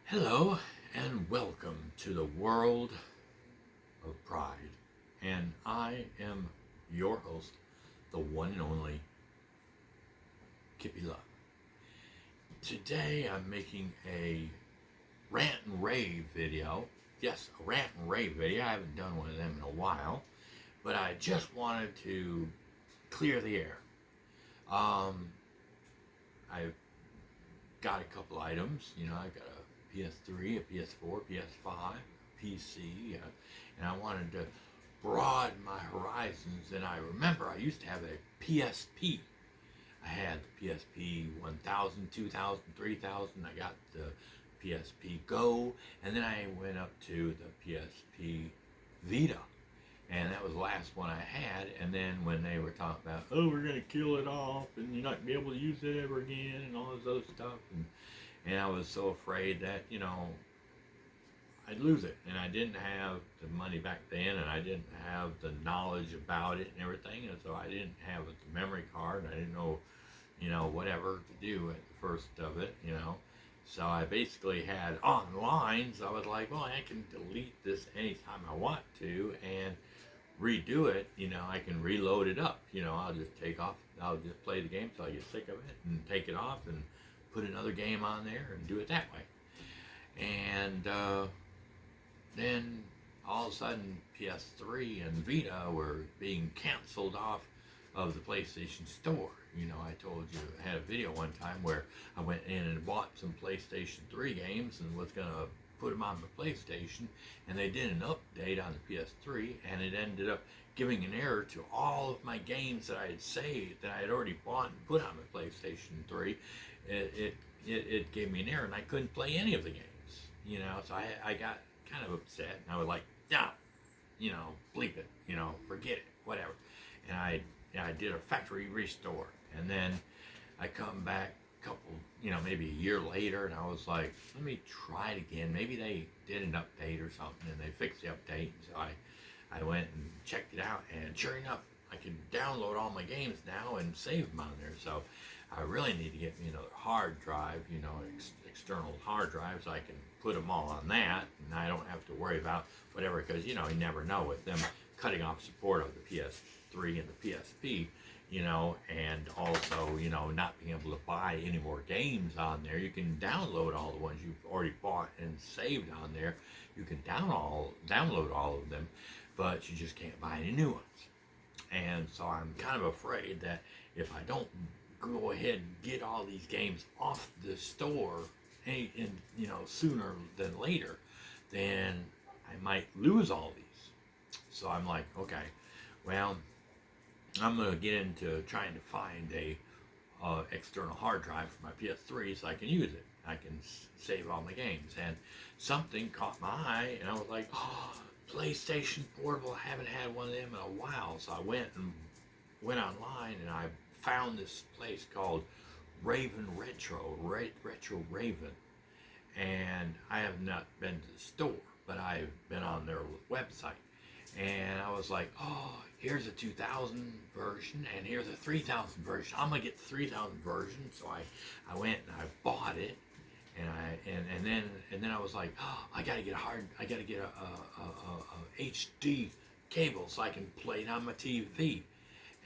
Hello and welcome to the world of pride. And I am your host, the one and only Kippy Love. Today I'm making a rant and rave video. Yes, a rant and rave video. I haven't done one of them in a while, but I just wanted to clear the air. I've got a couple items. I got a PS3, a PS4, PS5, PC, and I wanted to broaden my horizons. And I remember I used to have a PSP. I had the PSP 1000, 2000, 3000. I got the PSP Go, and then I went up to the PSP Vita. And that was the last one I had. And then when they were talking about, oh, we're going to kill it off and you're not going to be able to use it ever again and all this other stuff. And I was so afraid that, I'd lose it. And I didn't have the money back then, and I didn't have the knowledge about it and everything. And so I didn't have the memory card. I didn't know, whatever to do at the first of it. So I basically had online. So I was like, well, I can delete this anytime I want to and redo it. I can reload it up. I'll just play the game till I get sick of it and take it off and put another game on there and do it that way. And then all of a sudden PS3 and Vita were being canceled off of the PlayStation Store. I told you I had a video one time where I went in and bought some PlayStation 3 games and was going to put them on the PlayStation, and they did an update on the PS3, and it ended up giving an error to all of my games that I had saved, that I had already bought and put on the PlayStation 3. It gave me an error, and I couldn't play any of the games. So I got kind of upset, and I was like, no, bleep it, forget it, whatever. And I did a factory restore, and then I come back a couple, maybe a year later, and I was like, let me try it again. Maybe they did an update or something, and they fixed the update. So I went and checked it out, and sure enough, I can download all my games now and save them on there. So I really need to get me another hard drive, external hard drive, so I can put them all on that, and I don't have to worry about whatever, because, you never know with them cutting off support of the PS3 and the PSP, and also, not being able to buy any more games on there. You can download all the ones you've already bought and saved on there. You can download all of them, but you just can't buy any new ones. And so I'm kind of afraid that if I don't go ahead and get all these games off the store, sooner than later, then I might lose all these. So I'm like, okay, well, I'm going to get into trying to find a external hard drive for my PS3 so I can use it. I can save all my games. And something caught my eye, and I was like, oh, PlayStation Portable. I haven't had one of them in a while. So I went online, and I found this place called Raven Retro Raven. And I have not been to the store, but I've been on their website. And I was like, oh, here's a 2000 version, and here's a 3000 version. I'm gonna get the 3000 version. So I went and I bought it, and then I was like, oh, I gotta get a HD cable so I can play it on my TV.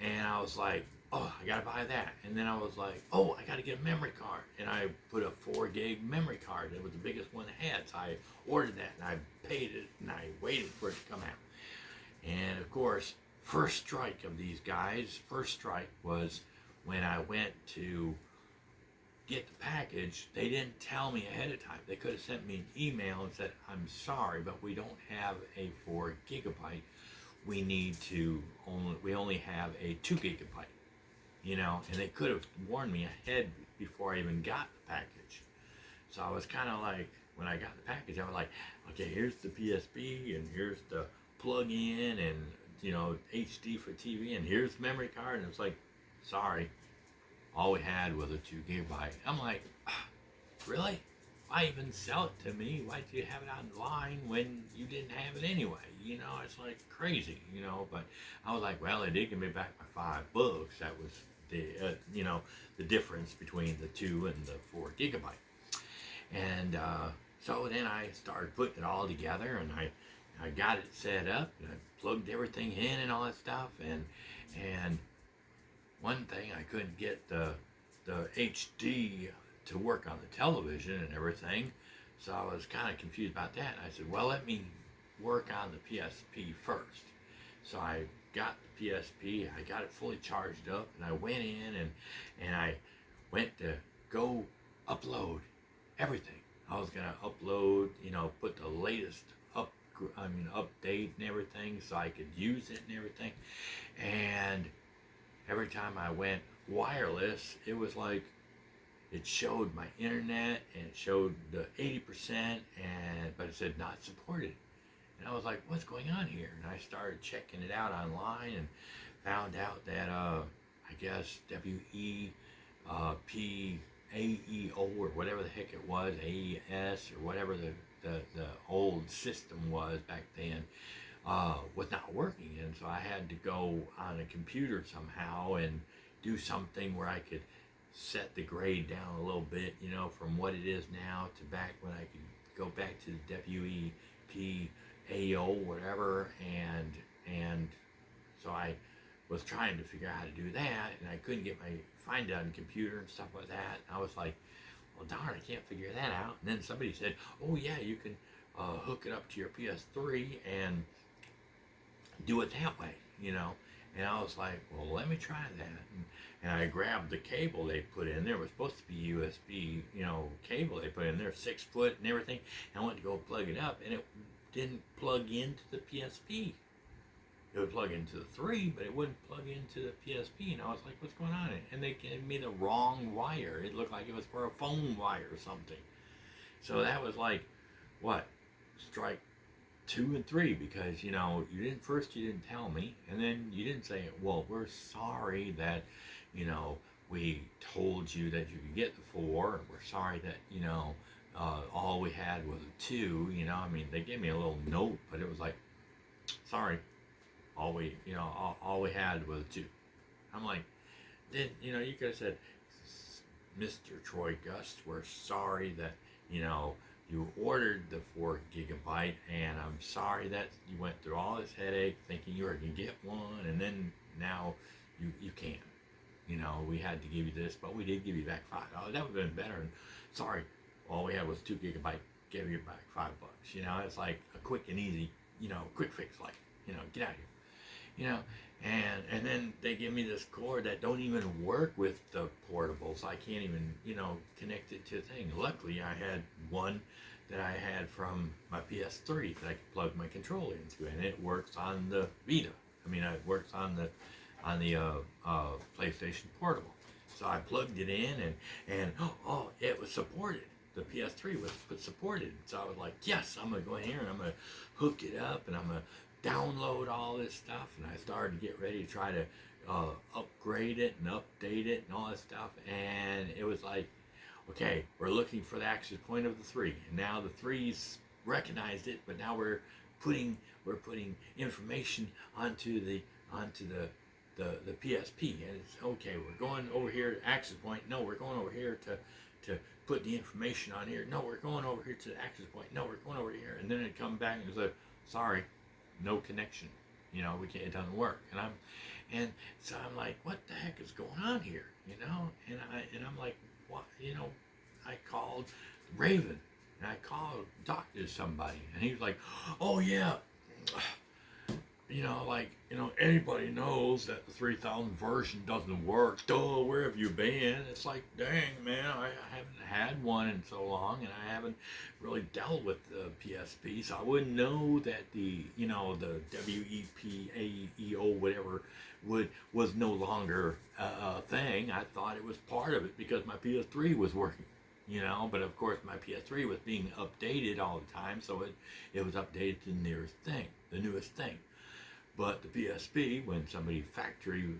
And I was like, oh, I gotta buy that. And then I was like, oh, I gotta get a memory card. And I put a 4 gig memory card. It was the biggest one I had. So I ordered that, and I paid it, and I waited for it to come out. And of course, first strike was when I went to get the package. They didn't tell me ahead of time. They could have sent me an email and said, I'm sorry, but we don't have a 4 gigabyte. We only have a 2 gigabyte. And they could have warned me ahead before I even got the package. So I was kind of like, when I got the package, I was like, okay, here's the PSP, and here's the plug-in, and HD for TV, and here's the memory card. And it was like, sorry, all we had was a 2 gigabyte. I'm like, really? Why even sell it to me? Why did you have it online when you didn't have it anyway? It's like crazy, but I was like, well, they did give me back my $5. That was the difference between the 2 and the 4 gigabyte. And So then I started putting it all together, and I got it set up, and I plugged everything in and all that stuff, and one thing I couldn't get the HD to work on the television and everything, so I was kind of confused about that. And I said, well, let me work on the PSP first. So I got the PSP, I got it fully charged up, and I went in and I went to go upload everything. I was gonna upload, put the latest update and everything, so I could use it and everything. And every time I went wireless, it was like it showed my internet and it showed the 80%, but it said not supported. And I was like, what's going on here? And I started checking it out online and found out that I guess WEPAEO or whatever the heck it was, AES or whatever the old system was back then, was not working. And so I had to go on a computer somehow and do something where I could set the grade down a little bit, from what it is now to back when I could go back to the WEPAO, whatever, and so I was trying to figure out how to do that, and I couldn't find it on the computer and stuff like that. And I was like, well, darn, I can't figure that out. And then somebody said, oh yeah, you can hook it up to your PS3 and do it that way, And I was like, well, let me try that. And I grabbed the cable they put in there. It was supposed to be USB, cable they put in there, 6 foot and everything. And I went to go plug it up, and it didn't plug into the PSP. It would plug into the 3, but it wouldn't plug into the PSP. And I was like, what's going on? And they gave me the wrong wire. It looked like it was for a phone wire or something. So that was like, what? Strike 2 and 3, because you didn't tell me, and then you didn't say, well, we're sorry that we told you that you could get the 4, and we're sorry that all we had was a 2. They gave me a little note, but it was like, sorry, all we had was 2. I'm like, then you could have said, Mr. Troy Gust, we're sorry that you ordered the 4 gigabyte, and I'm sorry that you went through all this headache thinking you were going to get one, and then now you can't. We had to give you this, but we did give you back $5. That would have been better. And sorry, all we had was 2 gigabyte, gave you back $5. It's like a quick and easy, quick fix, like, get out of here. And then they give me this cord that don't even work with the portables. I can't even, connect it to a thing. Luckily, I had one that I had from my PS3 that I could plug my controller into, and it works on the Vita. It works on the PlayStation Portable. So I plugged it in, and it was supported. The PS3 was supported. So I was like, yes, I'm gonna go in here and I'm gonna hook it up, and I'm gonna download all this stuff. And I started to get ready to try to upgrade it and update it and all that stuff. And it was like, okay, we're looking for the access point of the 3, and now the 3's recognized it, but now we're putting information onto the PSP, and it's okay. We're going over here to access point. No, we're going over here to put the information on here. No, we're going over here to the access point. No, we're going over here, and then it come back and say, sorry, no connection. We can't. It doesn't work. And so I'm like, what the heck is going on here? And I'm like, what? I called Raven, and I talked to somebody, and he was like, oh yeah, anybody knows that the 3000 version doesn't work. Duh, where have you been? It's like, dang, man, I haven't had one in so long, and I haven't really dealt with the PSP, so I wouldn't know that the WEPAEO, whatever, was no longer a thing. I thought it was part of it because my PS3 was working. But of course my PS3 was being updated all the time, so it was updated to the newest thing. But the PSP, when somebody factory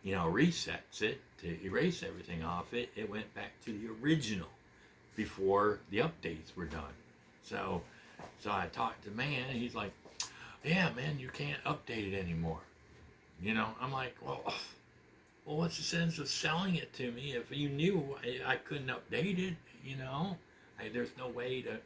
resets it to erase everything off it, it went back to the original before the updates were done. So I talked to the man, and he's like, yeah, man, you can't update it anymore. I'm like, well, what's the sense of selling it to me if you knew I couldn't update it, There's no way to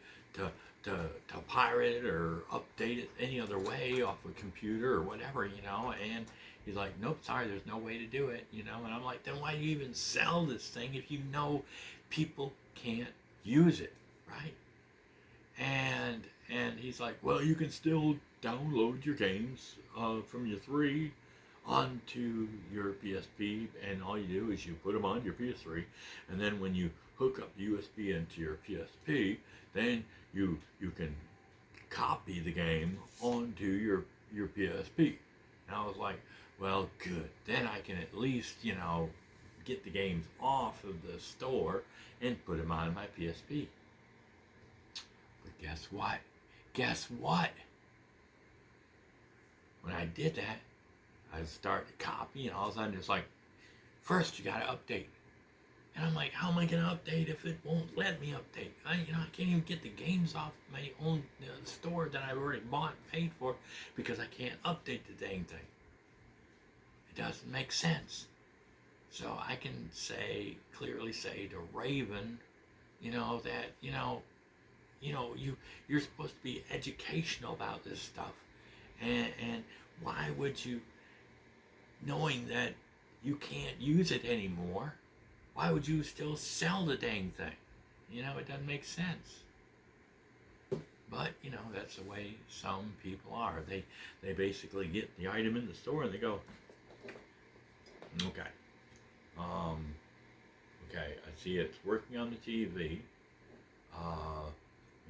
to pirate it or update it any other way off a computer or whatever, And he's like, nope, sorry, there's no way to do it. And I'm like, then why do you even sell this thing if you know people can't use it, right? And he's like, well, you can still download your games from your 3 onto your PSP, and all you do is you put them on your PS3, and then when you hook up USB into your PSP, then you can copy the game onto your PSP. And I was like, well, good. Then I can at least, get the games off of the store and put them on my PSP. But guess what? Guess what? When I did that, I started to copy, and all of a sudden it's like, first you gotta update. And I'm like, how am I gonna update if it won't let me update? I can't even get the games off my own store that I've already bought and paid for because I can't update the dang thing. It doesn't make sense. So I can clearly say to Raven, that, you're supposed to be educational about this stuff. And why would you, knowing that you can't use it anymore, why would you still sell the dang thing? It doesn't make sense. But, that's the way some people are. They basically get the item in the store and they go, okay. Okay, I see it's working on the TV.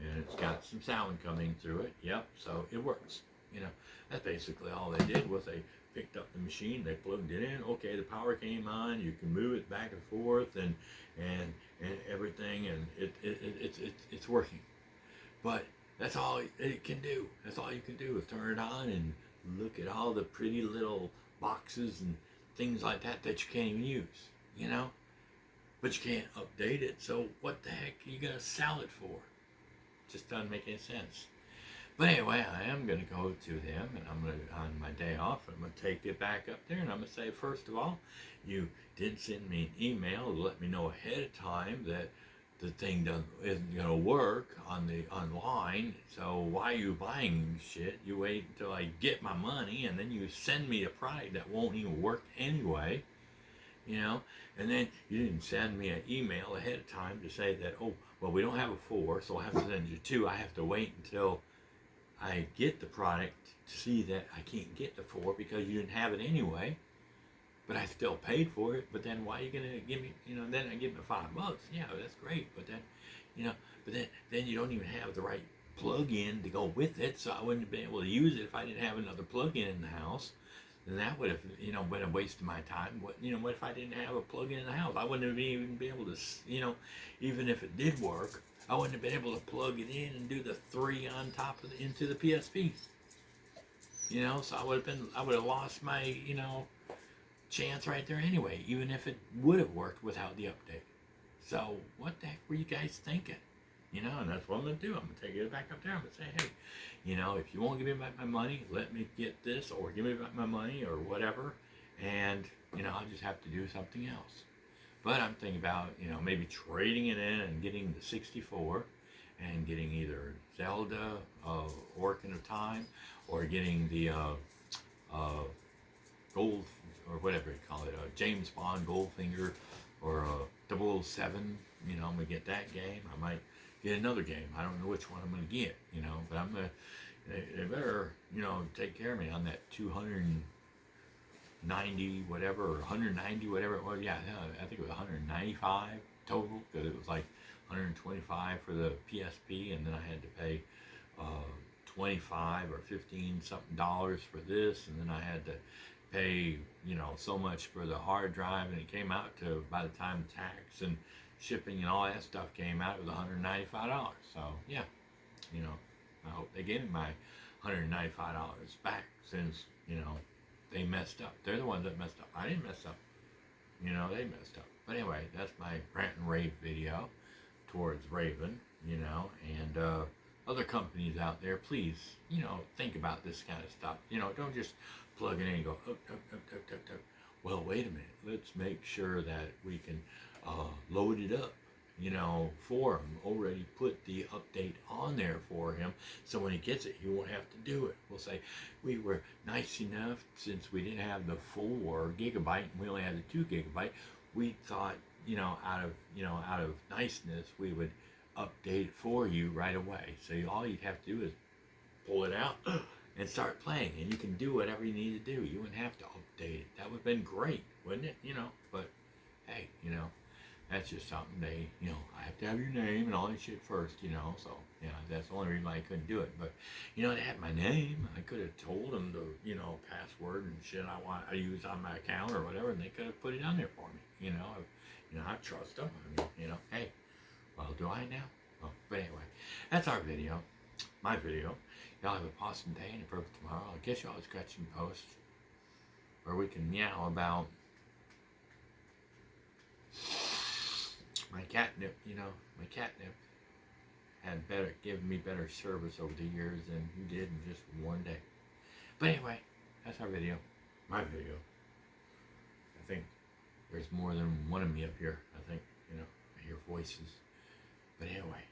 And it's got some sound coming through it. Yep, so it works. That's basically all they did was they picked up the machine, they plugged it in. Okay, the power came on. You can move it back and forth and everything, and it's working. But that's all it can do. That's all you can do is turn it on and look at all the pretty little boxes and things like that you can't even use. But you can't update it. So what the heck are you gonna sell it for? Just doesn't make any sense. But anyway, I am going to go to them, and I'm going to, on my day off, I'm going to take it back up there, and I'm going to say, first of all, you did send me an email to let me know ahead of time that the thing isn't going to work online, so why are you buying shit? You wait until I get my money, and then you send me a product that won't even work anyway, and then you didn't send me an email ahead of time to say that, oh, well, we don't have a 4, so I'll have to send you 2. I have to wait until I get the product to see that I can't get the 4 because you didn't have it anyway, but I still paid for it. But then why are you going to give me, then I give me $5. Yeah, that's great. But then, then you don't even have the right plug-in to go with it. So I wouldn't have been able to use it if I didn't have another plug-in in the house. Then that would have, been a waste of my time. What if I didn't have a plug-in in the house? I wouldn't have even been able to, even if it did work, I wouldn't have been able to plug it in and do the 3 on top of into the PSP. So I would have lost my, chance right there anyway, even if it would have worked without the update. So what the heck were you guys thinking? And that's what I'm gonna do. I'm gonna take it back up there. I'm gonna say, hey, if you won't give me back my money, let me get this, or give me back my money, or whatever, and I'll just have to do something else. But I'm thinking about, maybe trading it in and getting the 64 and getting either Zelda, Ocarina of Time, or getting the Gold, or whatever you call it, James Bond Goldfinger, or 007. I'm going to get that game. I might get another game. I don't know which one I'm going to get, but I'm going to, they better, take care of me on that 290 whatever, or 190 whatever it was. Yeah, I think it was 195 total, because it was like 125 for the PSP, and then I had to pay 25 or 15 something dollars for this, and then I had to pay so much for the hard drive, and it came out to, by the time tax and shipping and all that stuff came out, it was $195. So yeah, I hope they gave me my $195 back, since they messed up. They're the ones that messed up. I didn't mess up. They messed up. But anyway, that's my rant and rave video towards Raven, and other companies out there, please, think about this kind of stuff. Don't just plug it in and go, well, wait a minute. Let's make sure that we can load it up, for him, already put the update on there for him, so when he gets it, he won't have to do it. We'll say we were nice enough, since we didn't have the 4 GB and we only had the 2 GB, we thought, out of niceness, we would update it for you right away. So all you'd have to do is pull it out and start playing, and you can do whatever you need to do. You wouldn't have to update it. That would have been great, wouldn't it? But hey, that's just something I have to have your name and all that shit first, so yeah, that's the only reason why I couldn't do it. But they had my name. I could have told them the password and shit I use on my account or whatever, and they could have put it on there for me. I trust them. I mean, hey, well, do I now? Oh, but anyway, that's our video, my video. Y'all have a awesome day and a perfect tomorrow. I guess y'all is catching posts where we can meow about my catnip. My catnip had given me better service over the years than you did in just one day. But anyway, that's our video, my video. I think there's more than one of me up here. I think, I hear voices. But anyway.